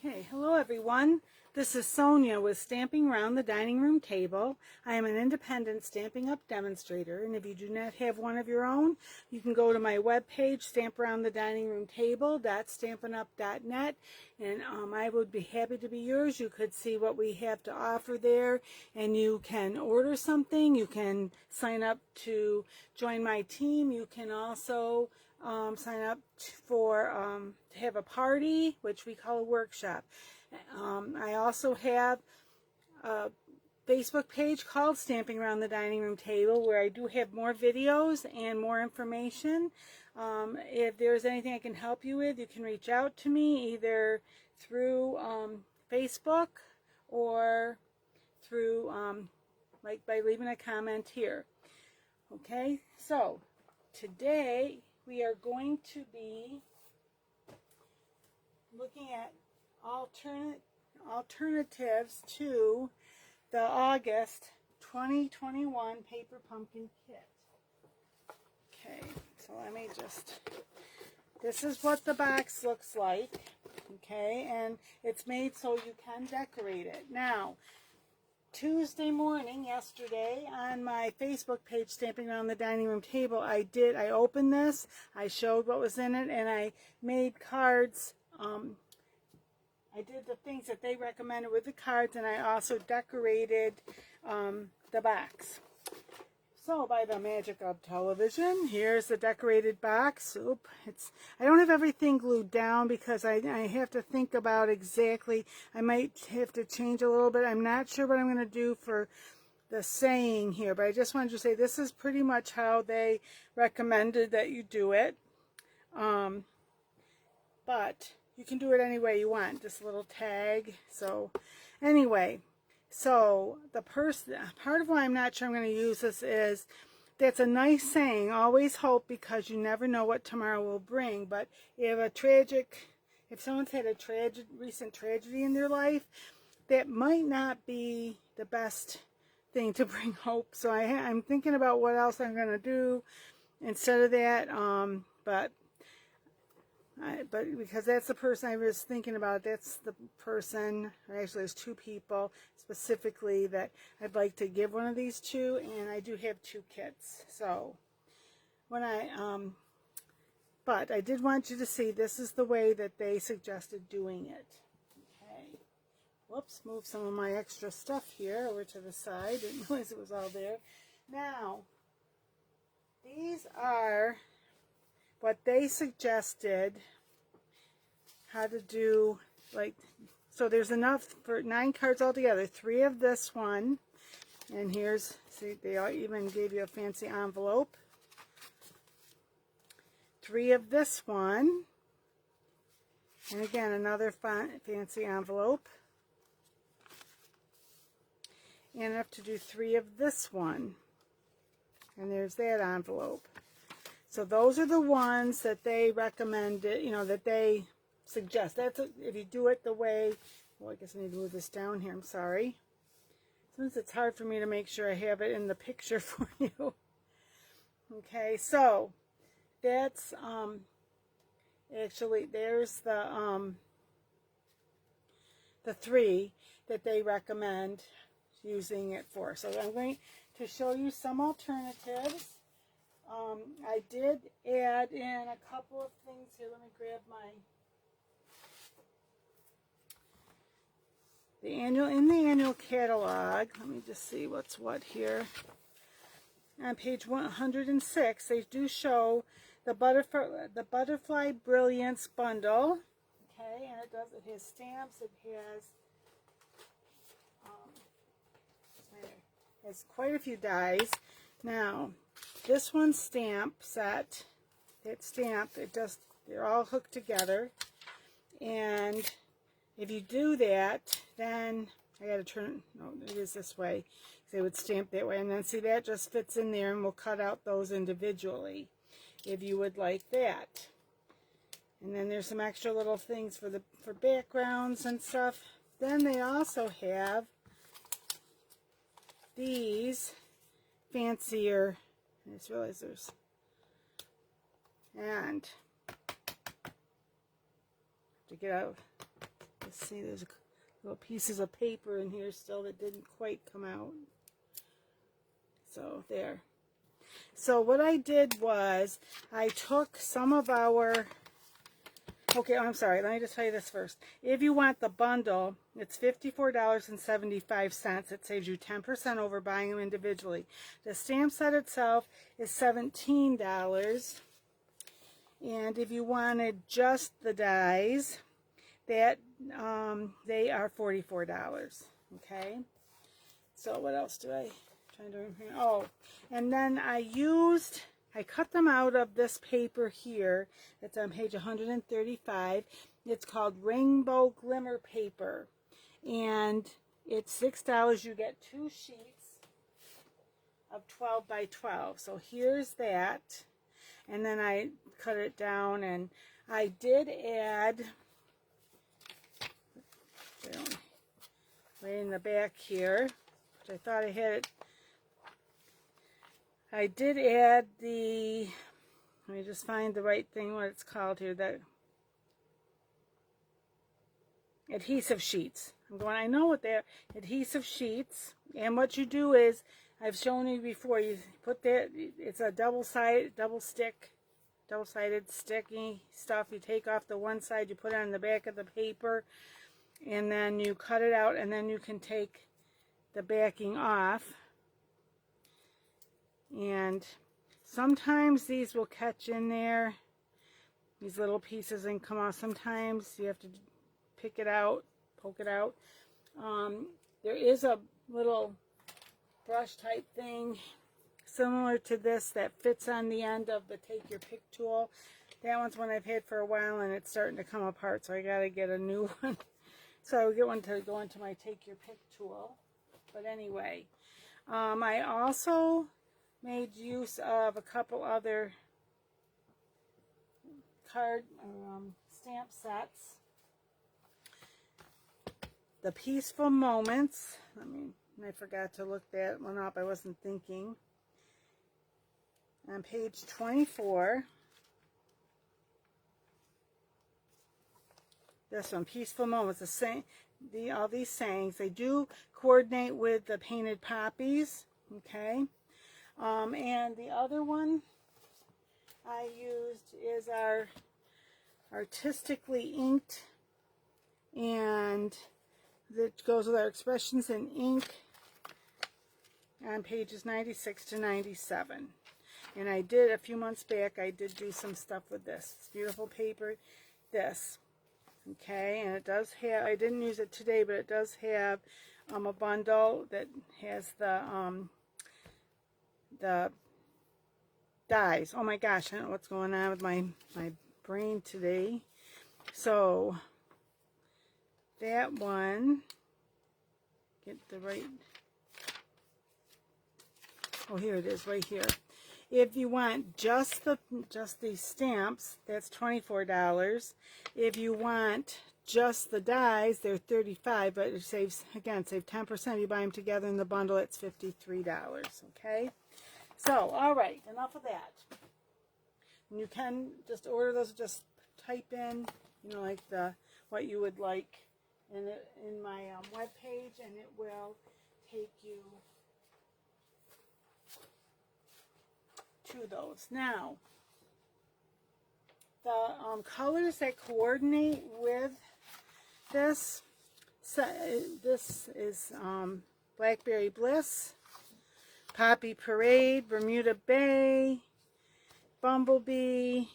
Okay, hello everyone. This is Sonia with Stamping Around the Dining Room Table. I am an independent Stampin' Up demonstrator, and if you do not have one of your own, you can go to my webpage, stamparoundthediningroomtable.stampinup.net, and I would be happy to be yours. You could see what we have to offer there, and you can order something. You can sign up to join my team. You can also sign up for to have a party, which we call a workshop. I also have a Facebook page called Stamping Around the Dining Room Table, where I do have more videos and more information. If there's anything I can help you with, you can reach out to me either through Facebook or through like by leaving a comment here. Okay, so today we are going to be looking at alternatives to the August 2021 paper pumpkin kit. Okay, so let me this is what the box looks like. Okay, and it's made so you can decorate it. Now, Tuesday morning, yesterday, on my Facebook page, Stamping Around the Dining Room Table, I opened this, I showed what was in it, and I made cards. I did the things that they recommended with the cards, and I also decorated the box. So, by the magic of television, here's the decorated box. I don't have everything glued down because I have to think about exactly. I might have to change a little bit. I'm not sure what I'm going to do for the saying here, but I just wanted to say this is pretty much how they recommended that you do it. But you can do it any way you want. This little tag. So, anyway. So, part of why I'm not sure I'm going to use this is, that's a nice saying, always hope because you never know what tomorrow will bring. But if someone's had a recent tragedy in their life, that might not be the best thing to bring hope. So I'm thinking about what else I'm going to do instead of that, but because that's the person I was thinking about, that's the person, or actually there's two people specifically that I'd like to give one of these to, and I do have two kits. So but I did want you to see this is the way that they suggested doing it. Okay. Whoops, move some of my extra stuff here over to the side. Didn't realize it was all there. Now, these are what they suggested how to do, so there's enough for 9 cards altogether. 3 of this one, and see, they even gave you a fancy envelope. 3 of this one, and again another fancy envelope, and enough to do 3 of this one, and there's that envelope. So those are the ones that they recommended, that they suggest. If you do it the way, well, I guess I need to move this down here, I'm sorry. Since it's hard for me to make sure I have it in the picture for you. Okay, so that's, actually, there's the 3 that they recommend using it for. So I'm going to show you some alternatives. I did add in a couple of things here. Let me grab in the annual catalog. Let me just see what's what here. On page 106, they do show the butterfly Brilliance Bundle. Okay, and it has stamps. It has quite a few dies. Now, this one's stamp set, they're all hooked together, and if you do that, then I gotta turn, no, it is this way, they would stamp that way, and then see, that just fits in there, and we'll cut out those individually if you would like that. And then there's some extra little things for backgrounds and stuff. Then they also have these fancier, I just realized and to get out Let's see, there's little pieces of paper in here still that didn't quite come out. So there. So what I did was I took some of our, okay, I'm sorry, let me just tell you this first. If you want the bundle, it's $54.75. It saves you 10% over buying them individually. The stamp set itself is $17. And if you wanted just the dies, that they are $44. Okay. So what else do I trying to remember? Oh, and then I cut them out of this paper here. It's on page 135. It's called Rainbow Glimmer Paper, and it's $6. You get 2 sheets of 12 by 12. So here's that, and then I cut it down, and I did add, right in the back here, which I thought I had it. I did add the, let me just find the right thing, what it's called here, that adhesive sheets. I know what they're, adhesive sheets. And what you do is, I've shown you before, you put that, it's a double-sided sticky stuff. You take off the one side, you put it on the back of the paper, and then you cut it out, and then you can take the backing off. And sometimes these will catch in there, these little pieces, and come off. Sometimes you have to pick it out, poke it out. There is a little brush type thing similar to this that fits on the end of the Take Your Pick tool. That one's one I've had for a while, and it's starting to come apart, so I gotta get a new one. So I'll get one to go into my Take Your Pick tool. But anyway, I also made use of a couple other card stamp sets. The Peaceful Moments. I forgot to look that one up. I wasn't thinking. On page 24. This one, Peaceful Moments. All these sayings, they do coordinate with the painted poppies. Okay. And the other one I used is our Artistically Inked, and that goes with our Expressions in Ink on pages 96 to 97. And I did, a few months back, I did do some stuff with this. It's beautiful paper, this. Okay, and it does have, I didn't use it today, but it does have a bundle that has the dies. Oh my gosh, I don't know what's going on with my brain today. So that one, get the right, oh here it is, right here. If you want just these stamps, that's $24. If you want just the dies, they're $35, but it saves, again, save 10%. If you buy them together in the bundle, it's $53, okay? So, all right, enough of that. And you can just order those, just type in, you know, like what you would like in my web page, and it will take you to those. Now, the colors that coordinate with this, this is Blackberry Bliss, Poppy Parade, Bermuda Bay, Bumblebee,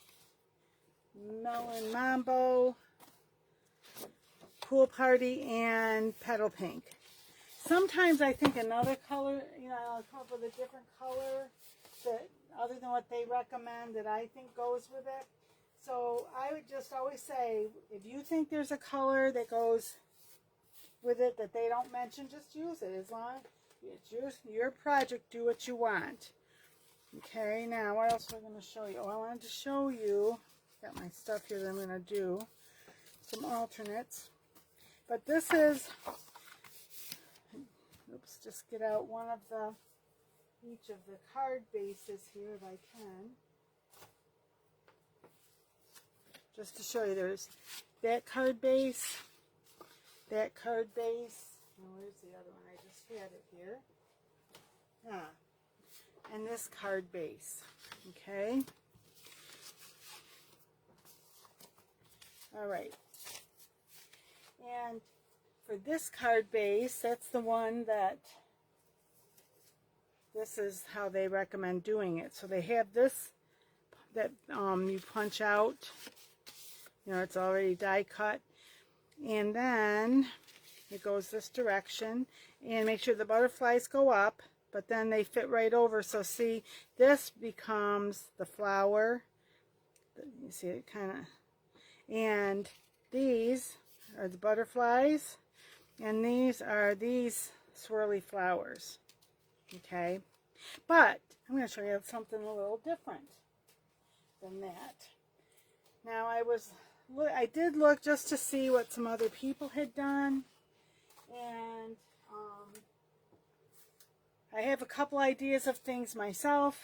Melon Mambo, Pool Party, and Petal Pink. Sometimes I think another color, you know, I'll come up with a different color that, other than what they recommend, that I think goes with it. So I would just always say, if you think there's a color that goes with it that they don't mention, just use it. As long as it's your project, do what you want. Okay, now what else am I going to show you? Oh, I wanted to show you, got my stuff here that I'm going to do, some alternates. But this is, oops, just get out one of each of the card bases here if I can. Just to show you, there's that card base, that card base. Oh, where's the other one? I just had it here. And this card base. Okay. All right. And for this card base, that's the one that, this is how they recommend doing it. So they have this that you punch out. You know, it's already die cut. And then it goes this direction. And make sure the butterflies go up, but then they fit right over. So see, this becomes the flower. You see it kind of. And these are the butterflies. And these are these swirly flowers. Okay. But I'm going to show you something a little different than that. Now I did look just to see what some other people had done, and I have a couple ideas of things myself.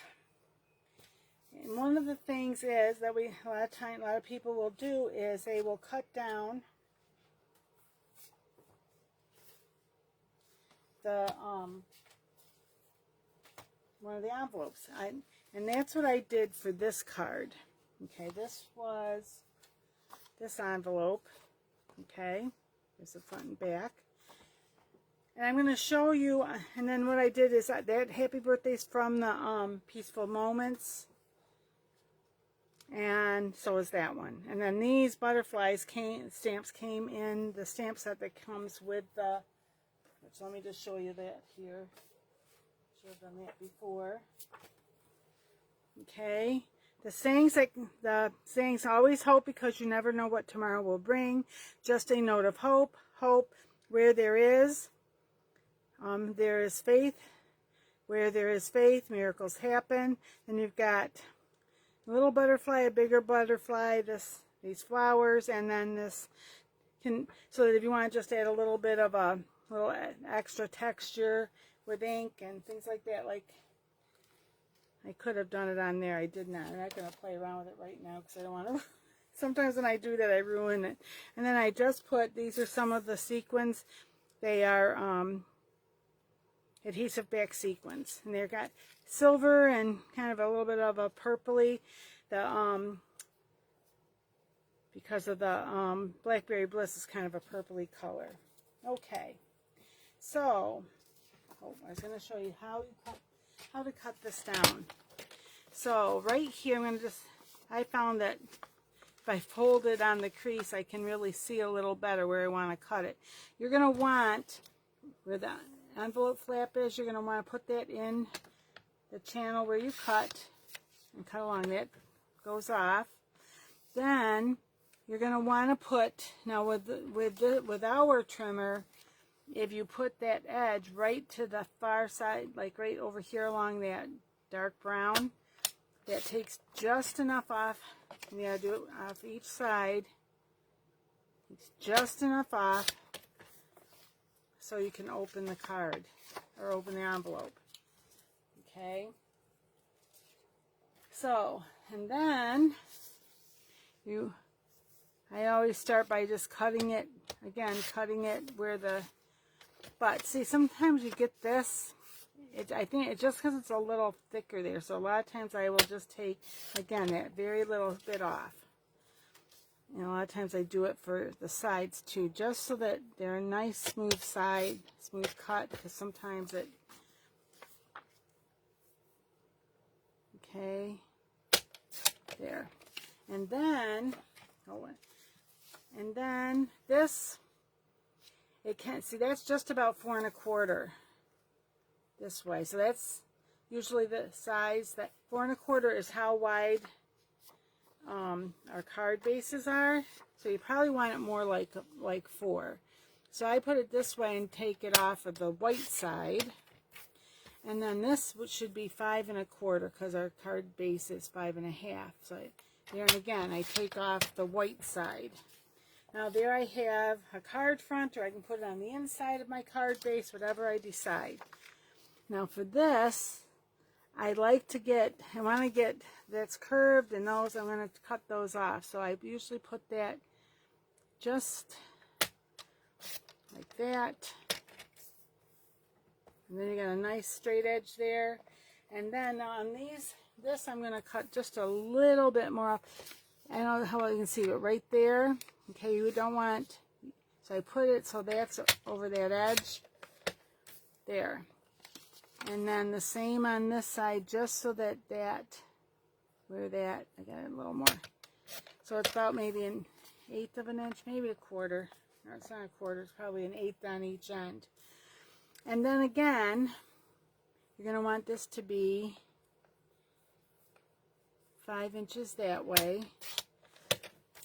And one of the things is that a lot of people will do is they will cut down the one of the envelopes. And that's what I did for this card. Okay, this was this envelope. Okay, there's the front and back. And I'm going to show you, and then what I did is that happy birthday's from the Peaceful Moments. And so is that one. And then these butterflies stamps came in the stamp set that comes with the, so let me just show you that here. Should have done that before. Okay. The sayings always hope because you never know what tomorrow will bring. Just a note of hope. Hope where there is faith. Where there is faith, miracles happen. Then you've got a little butterfly, a bigger butterfly, these flowers, and then this so that if you want to just add a little bit of a little extra texture with ink and things like that, like I could have done it on there. I did not. I'm not going to play around with it right now because I don't want to. Sometimes when I do that, I ruin it. And then I just put, these are some of the sequins. They are adhesive back sequins. And they've got silver and kind of a little bit of a purpley. Because of the Blackberry Bliss is kind of a purpley color. Okay. So, I was going to show you how to cut this down. So right here, I found that if I fold it on the crease, I can really see a little better where I want to cut it. You're going to want, where the envelope flap is, you're going to want to put that in the channel where you cut, and cut along that, goes off. Then you're going to want to put, now with our trimmer, if you put that edge right to the far side, like right over here along that dark brown, that takes just enough off. You gotta do it off each side. It's just enough off so you can open the card or open the envelope. Okay. So, and then I always start by just cutting it, again, cutting it where the, but see, sometimes you get this, I think it's just because it's a little thicker there. So a lot of times I will just take, again, that very little bit off. And a lot of times I do it for the sides too, just so that they're a nice smooth cut, because sometimes it, okay, there. And then, this, it can't, see, that's just about 4 1/4 this way. So that's usually the size. That 4 1/4 is how wide our card bases are. So you probably want it more like 4. So I put it this way and take it off of the white side. And then this should be 5 1/4 because our card base is 5 1/2. So there, and again, I take off the white side. Now there I have a card front, or I can put it on the inside of my card base, whatever I decide. Now for this, I want to get that's curved, and those, I'm going to cut those off. So I usually put that just like that. And then you got a nice straight edge there. And then on this I'm going to cut just a little bit more off. I don't know how well you can see, but right there, okay, you don't want, so I put it so that's over that edge, there. And then the same on this side, just so that where that, I got it a little more. So it's about maybe an 1/8 of an inch, maybe a quarter. No, it's not a quarter, it's probably an 1/8 on each end. And then again, you're going to want this to be 5 inches that way.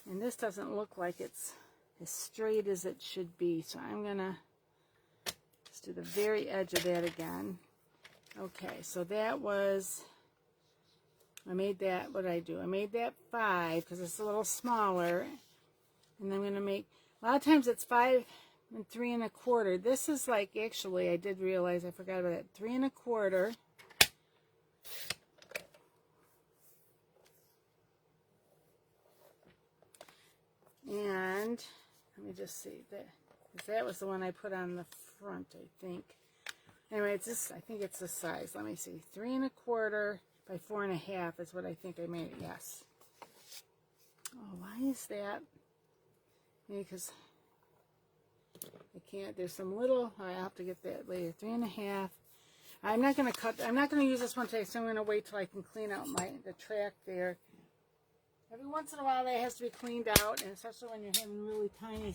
And this doesn't look like it's as straight as it should be. So I'm going to just do the very edge of that again. Okay, so that was, I made that, what did I do? I made that 5 because it's a little smaller. And I'm going to make, a lot of times it's 5 and 3 1/4. This is like, actually, I did realize I forgot about that. 3 1/4. And let me just see that, because that was the one I put on the front, I think. Anyway, it's this, I think it's the size. Let me see. 3 1/4 by 4 1/2 is what I think I made it. Yes. Oh, why is that? Maybe because I can't, there's some little, I have to get that later. 3 1/2. I'm not going to cut, I'm not going to use this one today, so I'm going to wait till I can clean out the track there. Every once in a while that has to be cleaned out, and especially when you're having really tiny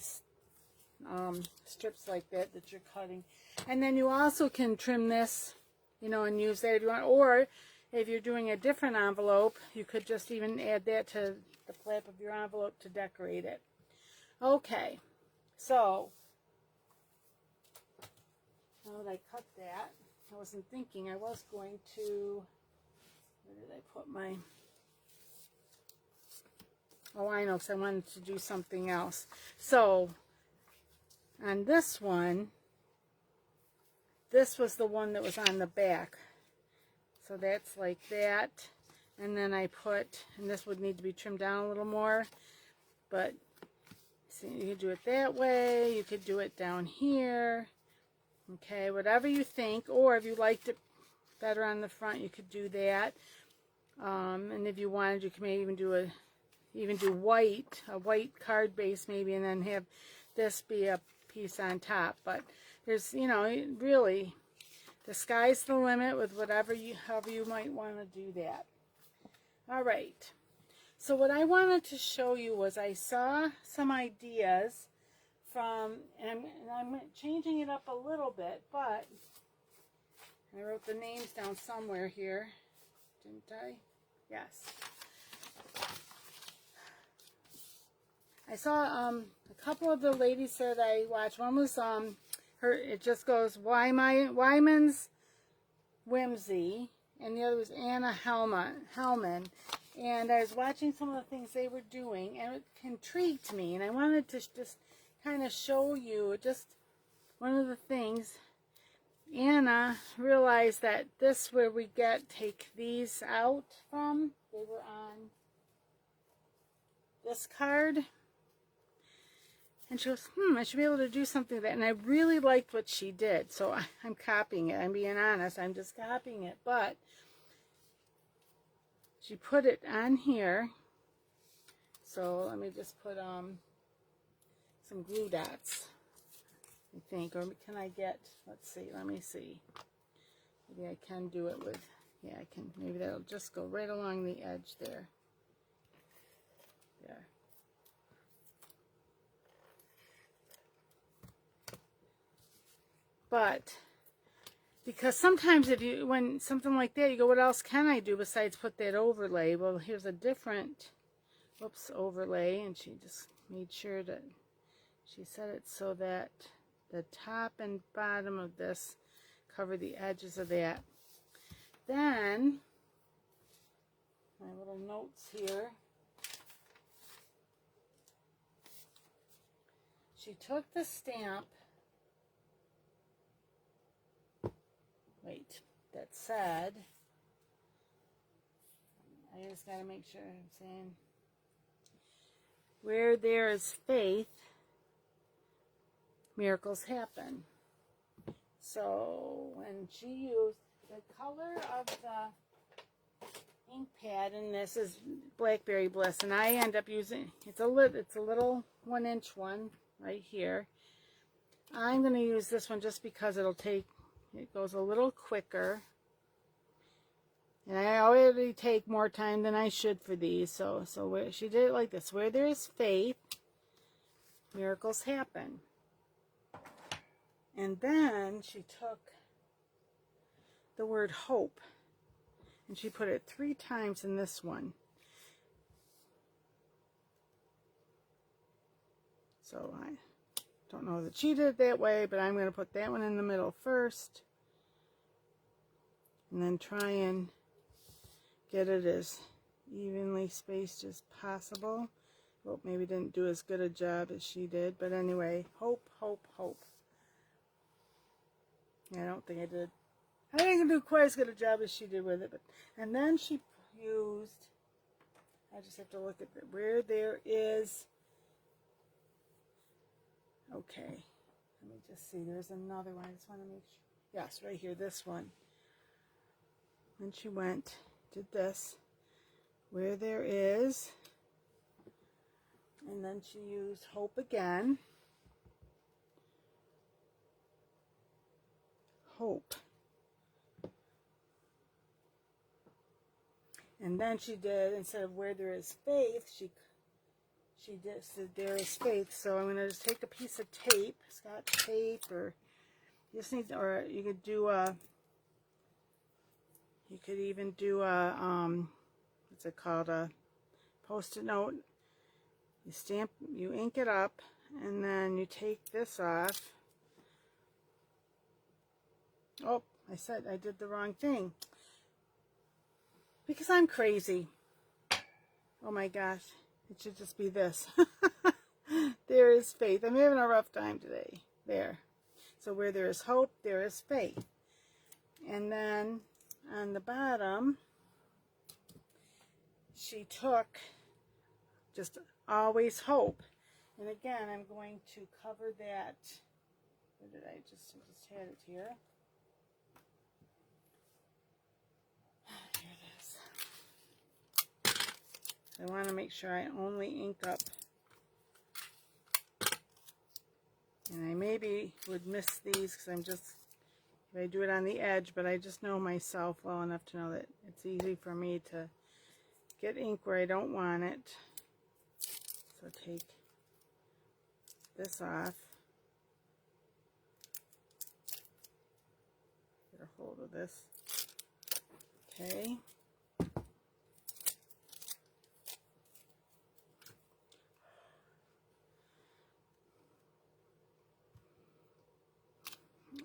strips like that you're cutting. And then you also can trim this, you know, and use that if you want, or if you're doing a different envelope, you could just even add that to the flap of your envelope to decorate it. Okay, so now that I cut that, I wasn't thinking I was going to, where did I put my, oh, I know, because I wanted to do something else. So on this one, this was the one that was on the back. So that's like that. And then I put, and this would need to be trimmed down a little more, but see, you could do it that way, you could do it down here, okay, whatever you think, or if you liked it better on the front, you could do that. And if you wanted, you could maybe even do white, a white card base maybe, and then have this be a piece on top. But there's, you know, really, the sky's the limit with however you might want to do that. All right. So what I wanted to show you was I saw some ideas from, and I'm changing it up a little bit, but I wrote the names down somewhere here, didn't I? Yes. I saw a couple of the ladies that I watched. One was it just goes Wyman's Whimsy, and the other was Anna Hellman. And I was watching some of the things they were doing, and it intrigued me, and I wanted to just kind of show you just one of the things. Anna realized that this where we take these out from, they were on this card. And she goes, I should be able to do something with that. And I really liked what she did. So I'm copying it. I'm being honest. I'm just copying it. But she put it on here. So let me just put some glue dots, I think. Or can I get, let's see, let me see. Maybe I can do it with, yeah, I can. Maybe that'll just go right along the edge there. There. But because sometimes when something like that, you go, what else can I do besides put that overlay? Well, here's a different, overlay, and she just made sure that she set it so that the top and bottom of this cover the edges of that. Then, my little notes here. She took the stamp, that said, I just got to make sure I'm saying, where there is faith, miracles happen. So when she used the color of the ink pad, and this is Blackberry Bliss, and I end up using, it's a little 1-inch one right here. I'm going to use this one just because it goes a little quicker. And I already take more time than I should for these. So she did it like this. Where there is faith, miracles happen. And then she took the word hope, and she put it 3 times in this one. So I don't know that she did it that way, but I'm going to put that one in the middle first. And then try and get it as evenly spaced as possible. Well, maybe didn't do as good a job as she did, but anyway, hope, hope, hope. Yeah, I don't think I did. I didn't do quite as good a job as she did with it, but and then she used. I just have to look at where there is. Okay, let me just see. There's another one. I just want to make sure. Yes, right here. This one. Then she did this. Where there is. And then she used hope again. Hope. And then she did, instead of where there is faith, she did said there is faith. So I'm going to just take a piece of tape, Scotch tape, or you just need, or you could do a, you could even do a, what's it called, a Post-it note. You ink it up, and then you take this off. Oh, I said I did the wrong thing. Because I'm crazy. Oh my gosh. It should just be this. There is faith. I'm having a rough time today. There. So where there is hope, there is faith. And then on the bottom, she took just always hope. And again, I'm going to cover that. Where did I just had it here. Here it is. I want to make sure I only ink up. And I maybe would miss these because I'm just, if I do it on the edge, but I just know myself well enough to know that it's easy for me to get ink where I don't want it. So take this off. Get a hold of this. Okay.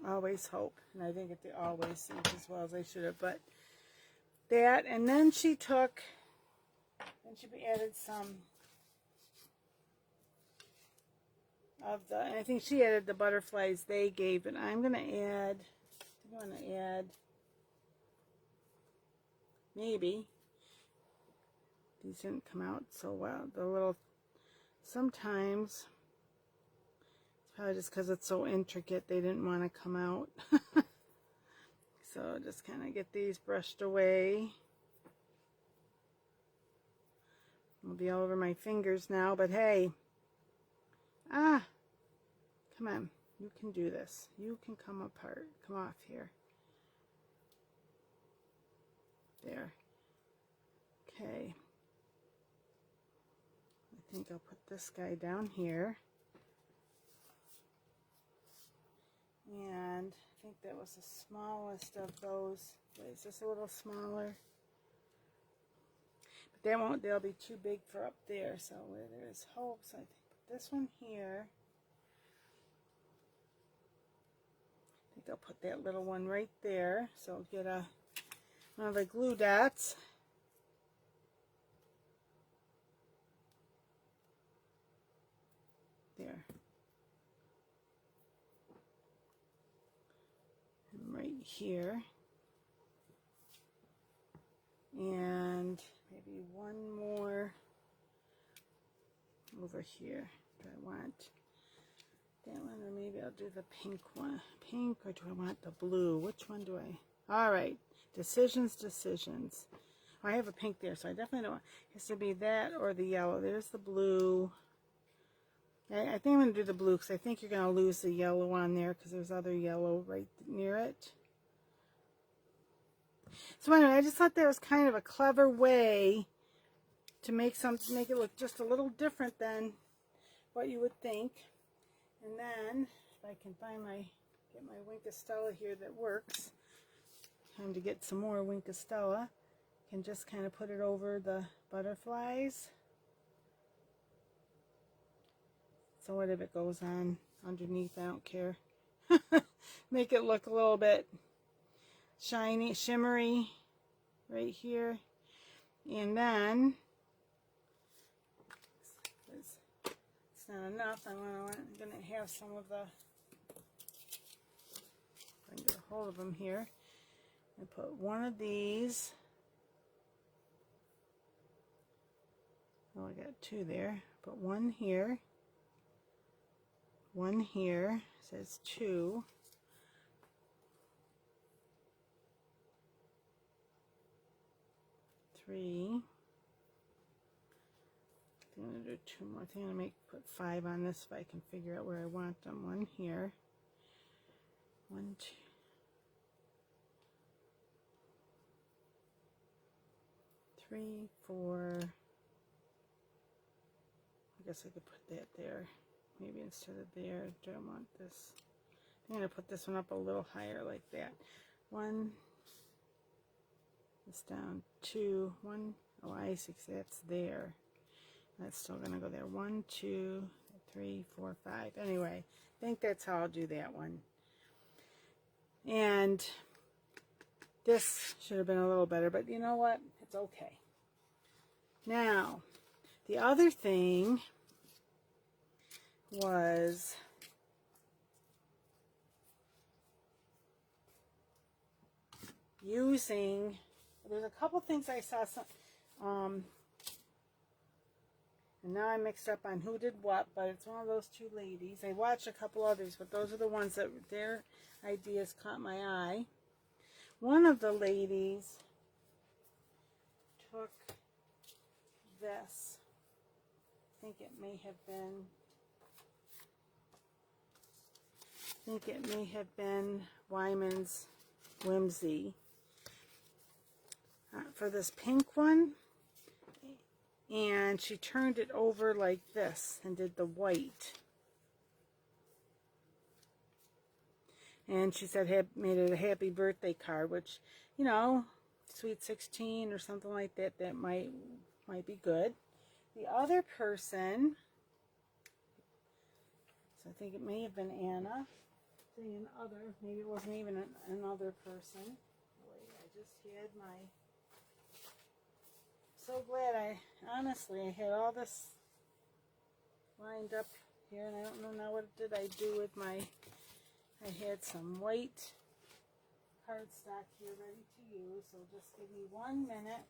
Always hope. And I didn't get the always as well as I should have, but that, and then she took, and she added some of the, and I think she added the butterflies they gave, but I'm going to add, maybe, these didn't come out so well, the little, sometimes, it's probably just because it's so intricate, they didn't want to come out. So just kind of get these brushed away. It'll be all over my fingers now, but hey, come on, you can do this. You can come off here. There. Okay. I think I'll put this guy down here. And I think that was the smallest of those. Is this a little smaller? But they'll be too big for up there. So where there's hope, so I think put this one here. I think I'll put that little one right there. So I'll get one of the glue dots. There. And right here. And maybe one more over here. I want that one, or maybe I'll do the pink one. Pink, or do I want the blue? Which one do I? All right, decisions. I have a pink there, so I definitely don't want it. Has to be that or the yellow. There's the blue. I think I'm going to do the blue because I think you're going to lose the yellow on there because there's other yellow right near it. So anyway, I just thought that was kind of a clever way to make it look just a little different than what you would think. And then if I can get my Winkostella here that works. Time to get some more Winkostella. Can just kind of put it over the butterflies. So what if it goes on underneath? I don't care. Make it look a little bit shiny, shimmery right here. And then, it's not enough, I'm going to have some of the, I can get a hold of them here. I put one of these. Oh, I got two there. Put one here. One here. It says 2. 3. I'm going to do 2 more. I think I'm going to put 5 on this if I can figure out where I want them. 1 here. 1, 2. 3, 4. I guess I could put that there. Maybe instead of there. Do I want this? I'm going to put this one up a little higher like that. 1. It's down 2. 1. Oh, I see. That's there. That's still going to go there. 1, 2, 3, 4, 5. Anyway, I think that's how I'll do that one. And this should have been a little better, but you know what? It's okay. Now, the other thing was using, there's a couple things I saw some, and now I mixed up on who did what, but it's one of those two ladies. I watched a couple others, but those are the ones that their ideas caught my eye. One of the ladies took this. I think it may have been Wyman's Whimsy for this pink one, and she turned it over like this and did the white, and she said made it a happy birthday card, which, you know, Sweet 16 or something like that, that might be good. The other person, so I think it may have been Anna. Saying other, maybe it wasn't even another person. Wait, I just had my, so glad honestly, I had all this lined up here, and I don't know now what did I do with my, I had some white cardstock here ready to use, so just give me 1 minute.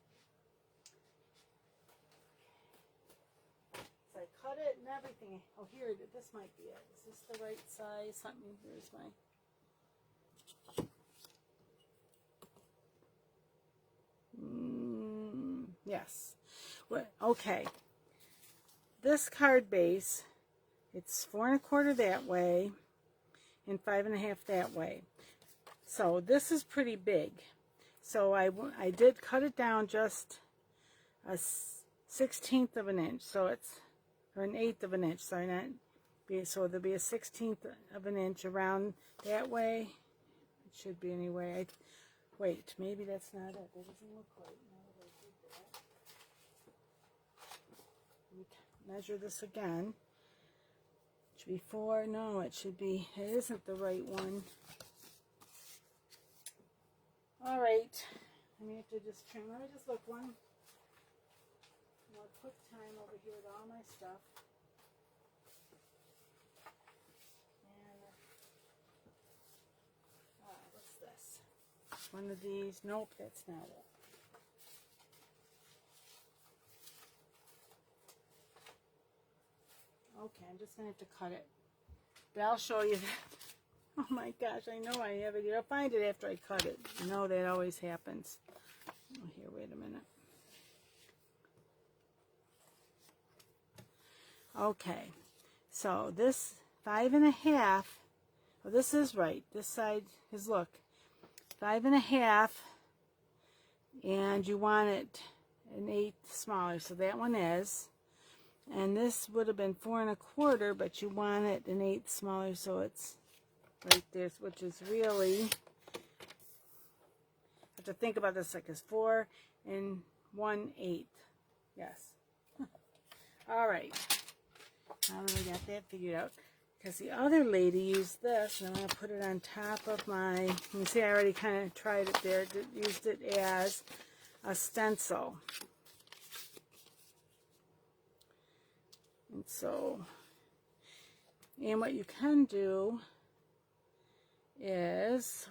So I cut it and everything. Oh, here, this might be it. Is this the right size? Something, here's my, yes. Well, okay. This card base, it's 4 1/4 that way and 5 1/2 that way. So this is pretty big. So I did cut it down just a 1/16 of an inch. So it's, or an 1/8 of an inch, sorry, not be, so there'll be a 1/16 of an inch around that way. It should be anyway. Wait, maybe that's not it. That doesn't look right. Now that I did that. Let me measure this again. It should be 4. No, it should be, it isn't the right one. All right. I may have to just trim. Let me just look one more quick time over here with all my stuff. And what's this? One of these. Nope, that's not it. Okay, I'm just going to have to cut it But I'll show you that. Oh my gosh, I know I have it here. I'll find it after I cut it. You know that always happens. Oh, here, wait a minute. Okay, so this 5.5, well, this is right. This side is, look, 5.5, and you want it an 1/8 smaller, so that one is. And this would have been 4.25, but you want it an 1/8 smaller, so it's right there, which is really, I have to think about this, like it's 4 1/8. Yes. All right. Now that we got that figured out, because the other lady used this, and I'm going to put it on top of my, you see I already kind of tried it there, used it as a stencil. And so, and what you can do is,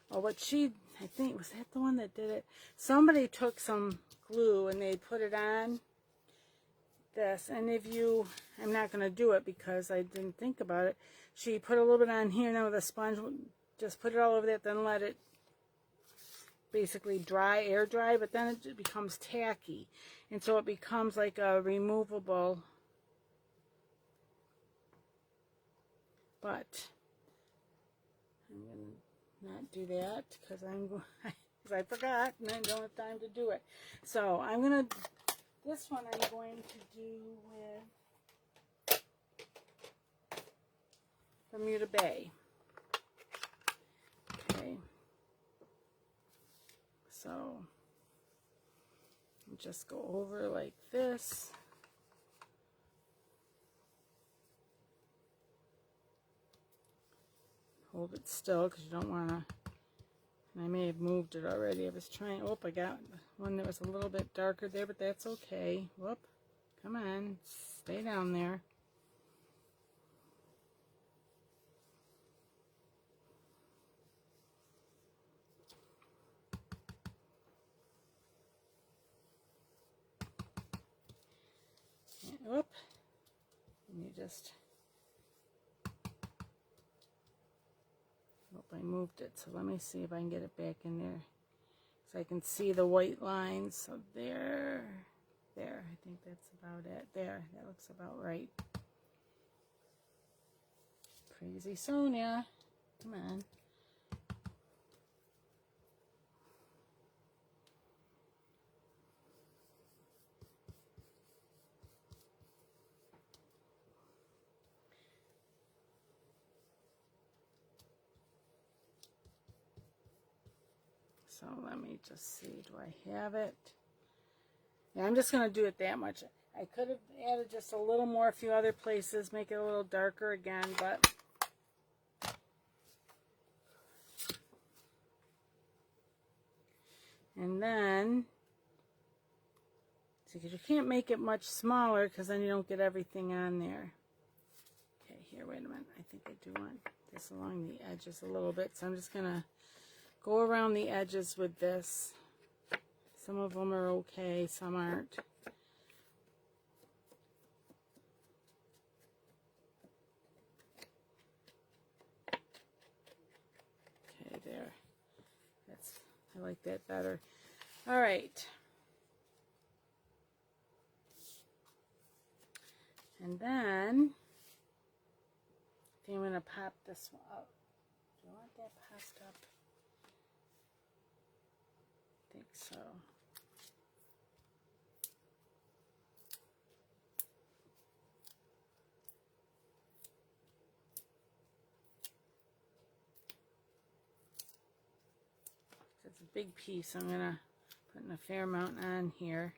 or what she, I think, was that the one that did it? Somebody took some glue and they put it on this, and if you, I'm not going to do it because I didn't think about it. She put a little bit on here, and then with a sponge, just put it all over that, then let it basically dry, air dry, but then it becomes tacky, and so it becomes like a removable, but I'm going to not do that because I forgot and I don't have time to do it. So I'm going to, this one I'm going to do with Bermuda Bay. Okay. So just go over like this. Hold it still because you don't want to, I may have moved it already. I was trying, oh, I got one that was a little bit darker there, but that's okay. Whoop, come on, stay down there. And, whoop, and you just, oh, I moved it, so let me see if I can get it back in there. So I can see the white lines, so there, I think that's about it. There, that looks about right. Crazy Sonia, come on. So let me just see, do I have it? Yeah, I'm just going to do it that much. I could have added just a little more a few other places, make it a little darker again, but and then, see, because you can't make it much smaller because then you don't get everything on there. Okay, here, wait a minute. I think I do want this along the edges a little bit, so I'm just going to go around the edges with this. Some of them are okay, some aren't. Okay, there. That's, I like that better. All right. And then, I think I'm going to pop this one up. Do you want that popped up? I think so. It's a big piece. I'm going to put in a fair amount on here.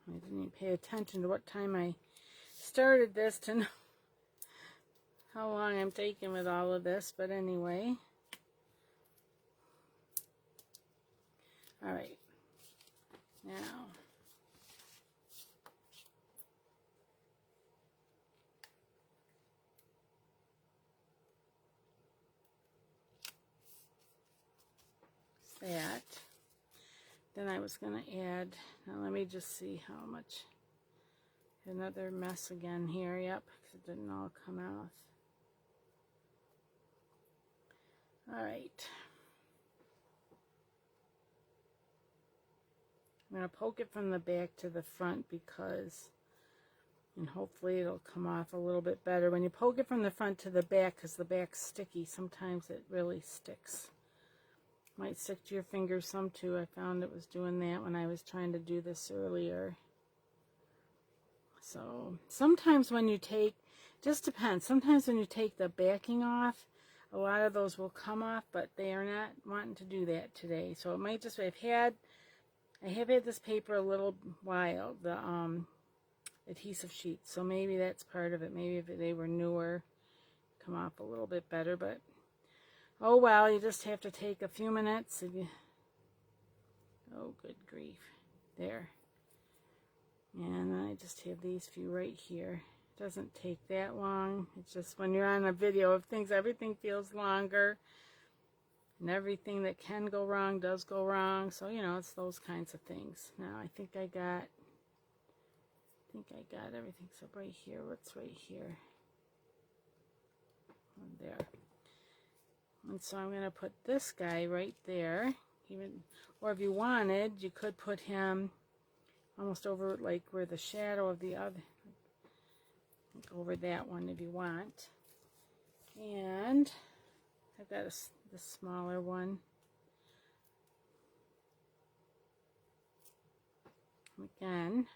I didn't even pay attention to what time I started this to know how long I'm taking with all of this, but anyway. All right. Now, that. then I was going to add, now let me just see how much, another mess again here, yep, because it didn't all come out. Alright. I'm going to poke it from the back to the front because, and hopefully it'll come off a little bit better. When you poke it from the front to the back, because the back's sticky, sometimes it really sticks. Might stick to your fingers some too. I found it was doing that when I was trying to do this earlier. So sometimes when you take, just depends, sometimes when you take the backing off, a lot of those will come off, but they are not wanting to do that today. So it might just, I have had this paper a little while, the Adhesive Sheets, so maybe that's part of it. Maybe if they were newer, come off a little bit better, but oh well, you just have to take a few minutes. And oh, good grief. There. And I just have these few right here. It doesn't take that long. It's just when you're on a video of things, everything feels longer. And everything that can go wrong does go wrong. So, you know, it's those kinds of things. Now, I think I got everything. So right here, what's right here? There. And so I'm going to put this guy right there. Or if you wanted, you could put him almost over like where the shadow of the other, like over that one if you want. And I've got the smaller one. Again.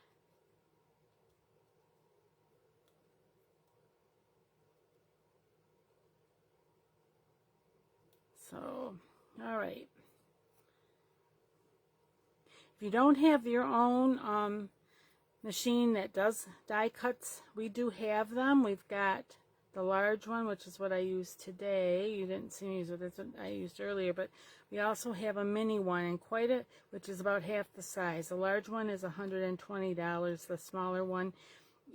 So, all right. If you don't have your own machine that does die cuts, we do have them. We've got the large one, which is what I used today. You didn't see me use it. That's what I used earlier. But we also have a mini one, and which is about half the size. The large one is $120. The smaller one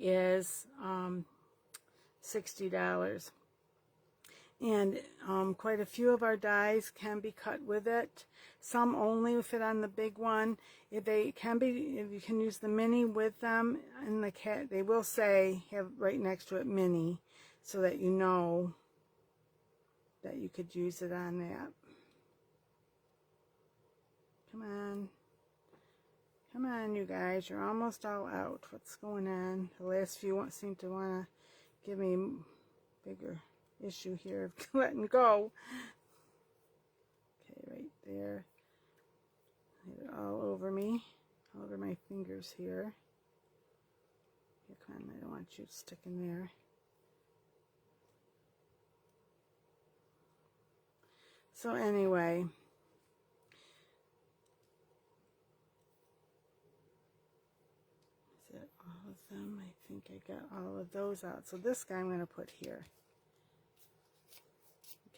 is $60. And quite a few of our dies can be cut with it. Some only fit on the big one. If you can use the mini with them, and they will say have right next to it mini, so that you know that you could use it on that. Come on, you guys, you're almost all out. What's going on? The last few seem to want to give me a bigger issue here of letting go. Okay, right there. All over me, all over my fingers here. Here, come on, I don't want you sticking there. So anyway, is that all of them? I think I got all of those out. So this guy I'm going to put here.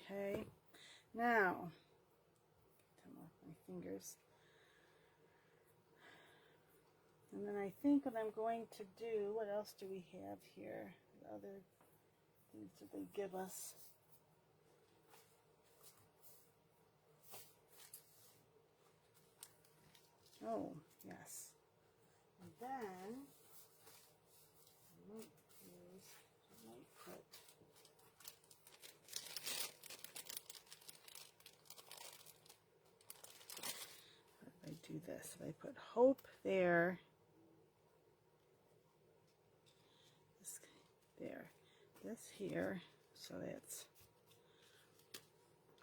Okay, now, come off my fingers. And then I think what I'm going to do, what else do we have here? What other things did they give us? Oh, yes. And then, I might put, if I do this, if I put Hope there, this here, so that's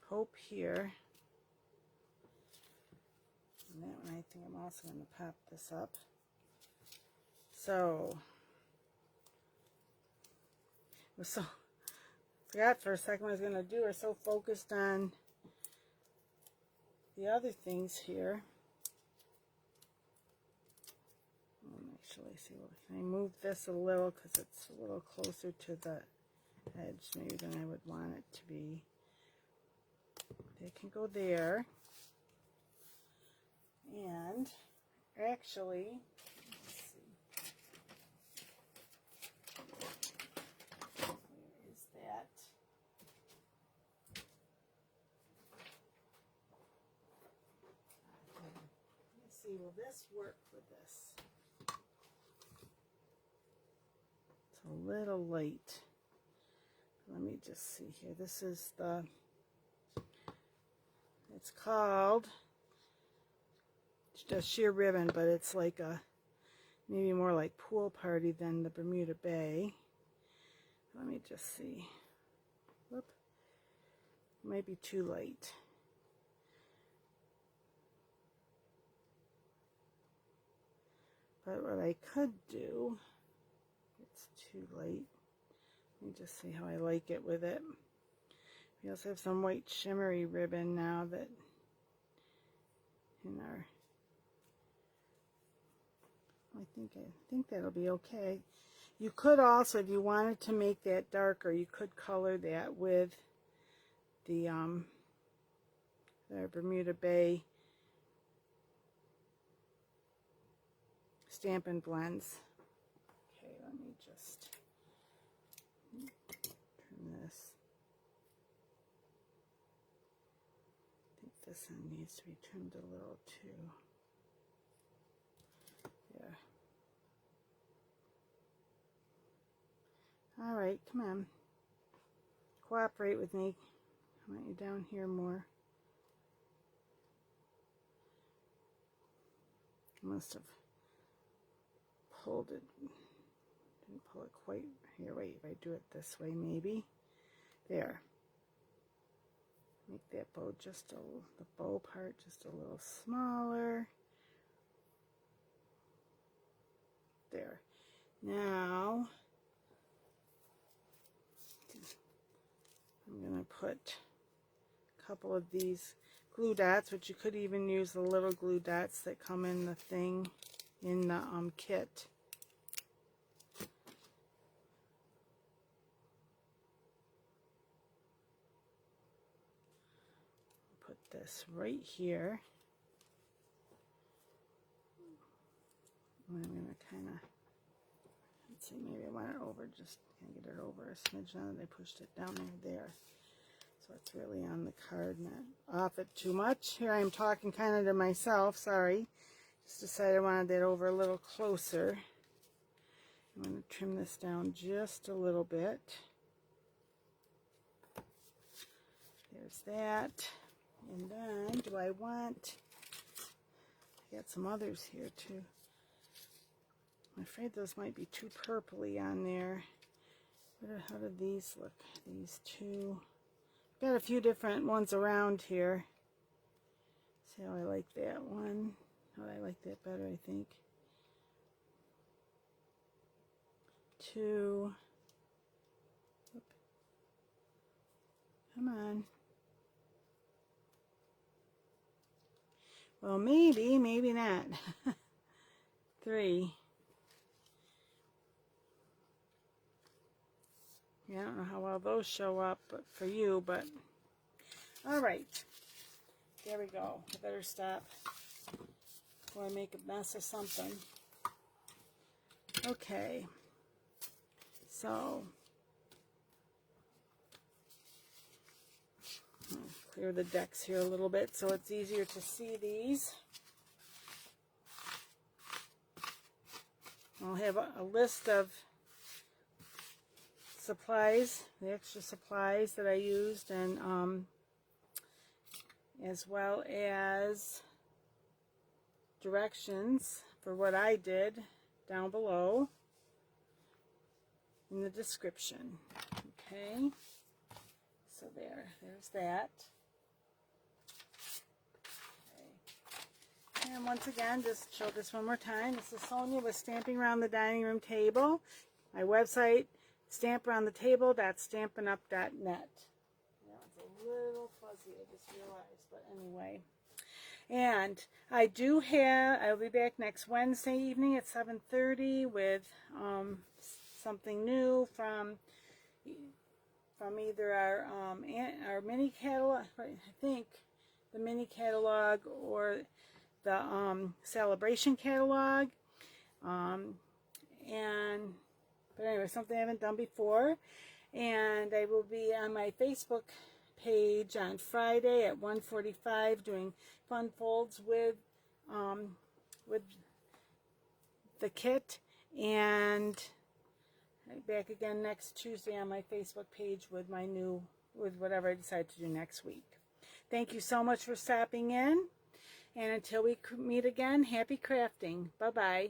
Hope here, and that one I think I'm also going to pop this up. So forgot for a second what I was going to do. We're so focused on the other things here. Actually, see, can I move this a little because it's a little closer to the edge maybe than I would want it to be. They can go there. And actually, let's see. Where is that? Let me see, will this work with this? It's a little light. Let me just see here. This is the, it's called just sheer ribbon, but it's like a, maybe more like pool party than the Bermuda Bay. Let me just see. Whoop. It might be too light. But what I could do, it's too light. Let me just see how I like it with it. We also have some white shimmery ribbon now that in our, I think that'll be okay. You could also, if you wanted to make that darker, you could color that with the Bermuda Bay Stampin' Blends. Okay, let me just trim this. I think this one needs to be trimmed a little too. Yeah. All right, come on. Cooperate with me. I want you down here more. I must have pulled it. Didn't pull it quite. Here, wait, if I do it this way, maybe. There. Make that bow just the bow part just a little smaller. There. Now, I'm going to put a couple of these glue dots, which you could even use the little glue dots that come in the thing, in the kit. Put this right here. And I'm going to kind of, let's see, maybe I want it over, just kind of get it over a smidge now that I pushed it down there. So it's really on the card, not off it too much. Here I am talking kind of to myself, sorry. Just decided I wanted that over a little closer. I'm going to trim this down just a little bit. There's that. And then, do I want, I got some others here too. I'm afraid those might be too purpley on there. How do these look? These two. Got a few different ones around here. See how I like that one. Oh, I like that better, I think. Two. Oop. Come on. Well, maybe, maybe not. Three. Yeah, I don't know how well those show up for you, but all right. There we go. I better stop before I make a mess of something. Okay. So, I'll clear the decks here a little bit so it's easier to see these. I'll have a list of supplies, the extra supplies that I used, and as well as directions for what I did down below in the description. Okay, so there's that. Okay. And once again, just show this one more time. This is Sonia with Stamping Around the Dining Room Table. My website, stamparoundthetable.stampinup.net. Yeah, it's a little fuzzy, I just realized, but anyway. And I'll be back next Wednesday evening at 7:30 with something new from either our mini catalog, I think the mini catalog, or the celebration catalog. But anyway, something I haven't done before. And I will be on my Facebook page on Friday at 1:45 doing fun folds with with the kit, and back again next Tuesday on my Facebook page with my new, with whatever I decide to do next week. Thank you so much for stopping in, and until we meet again, happy crafting. Bye-bye.